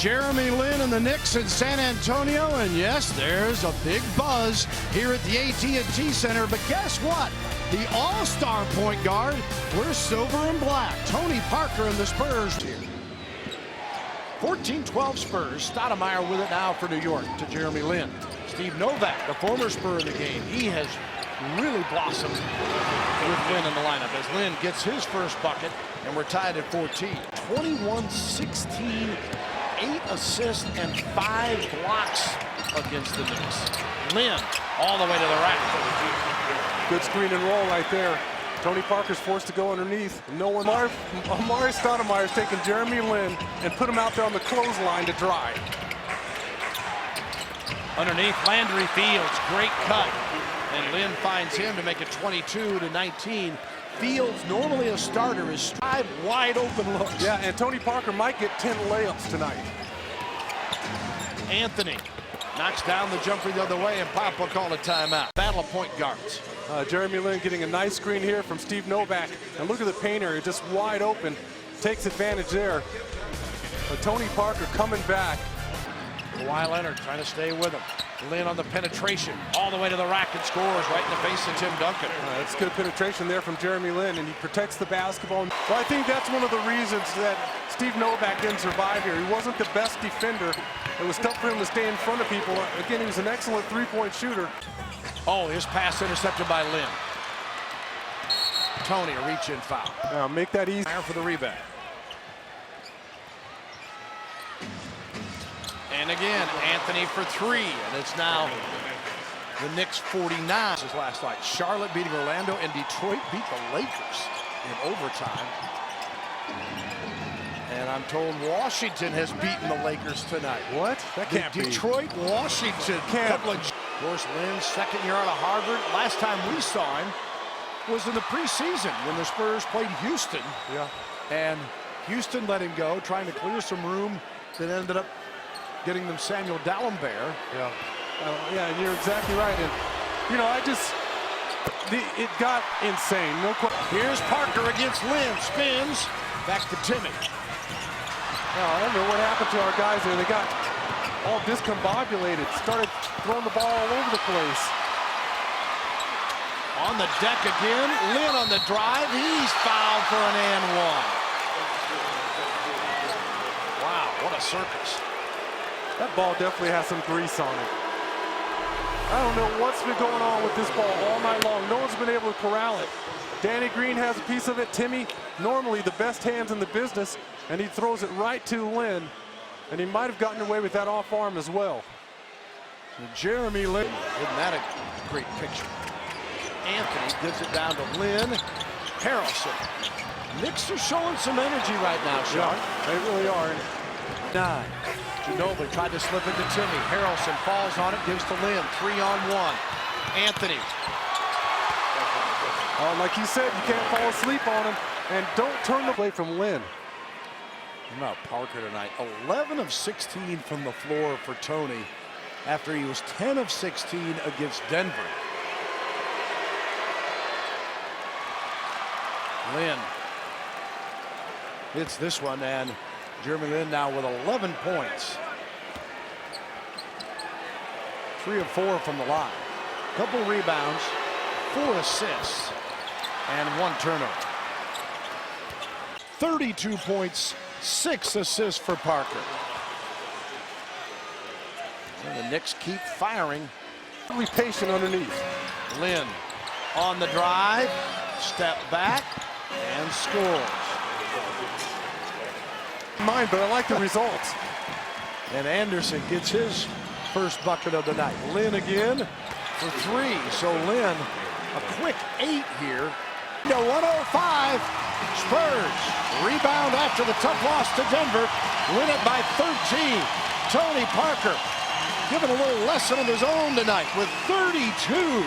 Jeremy Lin and the Knicks in San Antonio, and yes, there's a big buzz here at the AT&T Center, but guess what? The all-star point guard, we're silver and black. Tony Parker and the Spurs here. 14-12 Spurs. Stoudemire with it now for New York to Jeremy Lin. Steve Novak, the former Spur in the game, he has really blossomed with Lin in the lineup as Lin gets his first bucket, and we're tied at 14. 21-16, 8 assists and 5 blocks against the Knicks. Lin all the way to the rack. Good screen and roll right there. Tony Parker's forced to go underneath. No one. Amari Stoudemire's taken Jeremy Lin and put him out there on the clothesline to dry. Underneath, Landry Fields, great cut. And Lin finds him to make it 22-19. Fields, normally a starter, is 5 wide open looks. Yeah, and Tony Parker might get 10 layups tonight. Anthony knocks down the jumper the other way, and Pop will call a timeout. Battle of point guards. Jeremy Lin getting a nice screen here from Steve Novak. And look at the paint area, just wide open. Takes advantage there. But Tony Parker coming back. Kawhi Leonard trying to stay with him. Lin on the penetration, all the way to the rack and scores right in the face of Tim Duncan. That's good penetration there from Jeremy Lin, and he protects the basketball. Well, I think that's one of the reasons that Steve Novak didn't survive here. He wasn't the best defender. It was tough for him to stay in front of people. Again, he was an excellent three-point shooter. Oh, his pass intercepted by Lin. Tony, a reach-in foul. Now make that easy. For the rebound. And again, Anthony for 3, and it's now the Knicks 49. His last night. Charlotte beating Orlando, and Detroit beat the Lakers in overtime. And I'm told Washington has beaten the Lakers tonight. What? That can't be. Detroit, Washington. Of course, Lin's second year out of Harvard. Last time we saw him was in the preseason when the Spurs played Houston. Yeah. And Houston let him go, trying to clear some room that ended up getting them Samuel Dalembert. Yeah. Yeah, and you're exactly right. And, you know, it got insane. No question. Here's Parker against Lin. Spins. Back to Timmy. I don't know what happened to our guys there. They got all discombobulated. Started throwing the ball all over the place. On the deck again. Lin on the drive. He's fouled for an and one. Wow, what a circus. That ball definitely has some grease on it. I don't know what's been going on with this ball all night long. No one's been able to corral it. Danny Green has a piece of it. Timmy, normally the best hands in the business, and he throws it right to Lin. And he might have gotten away with that off arm as well. Jeremy Lin, isn't that a great picture? Anthony gives it down to Lin. Harrelson. Knicks are showing some energy right now, Sean. Yeah, they really are. 9. Ginobili tried to slip into Timmy. Harrelson falls on it, gives to Lin. 3-on-1. Anthony. Like you said, you can't fall asleep on him, and don't turn the play from Lin. About Parker tonight. 11 of 16 from the floor for Tony after he was 10 of 16 against Denver. Lin hits this one, and Jeremy Lin now with 11 points. 3 of 4 from the line. Couple rebounds, 4 assists, and 1 turnover. 32 points, 6 assists for Parker. And the Knicks keep firing. Really patient underneath. Lin on the drive, step back, and scores. Mine, but I like the results. And Anderson gets his first bucket of the night. Lin again for 3. So Lin, a quick 8 here. To 105. Spurs rebound after the tough loss to Denver. Win it by 13. Tony Parker giving a little lesson of his own tonight with 32.